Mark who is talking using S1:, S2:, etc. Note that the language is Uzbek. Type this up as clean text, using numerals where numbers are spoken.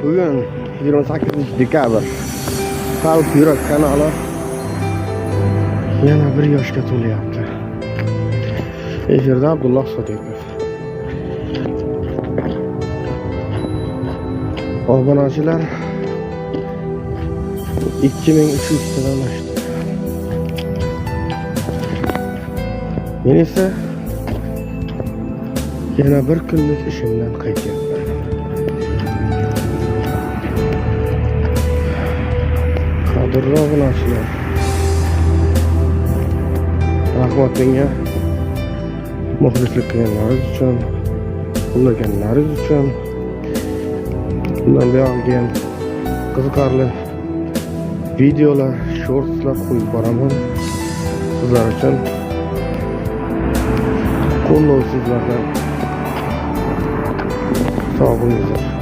S1: Bugün 28 dekabr. Qalb yurak kanali yana bir yoshga to'lyapti. Efirda Abdulloh Sodiqov. Obunachilar 2300 tadan oshdi. Men esa yana bir kunlik ishimdan qaytyapman. Qadrli obunachilar, rahmat menga muxlislik qilganlaringiz uchun, qo'llaganlaringiz uchun. Bundan buyog'iga ham qiziqarli videolar, shortslar qo'yib boraman sizlar uchun. Qo'llovsizlardan sog' bo'linglar.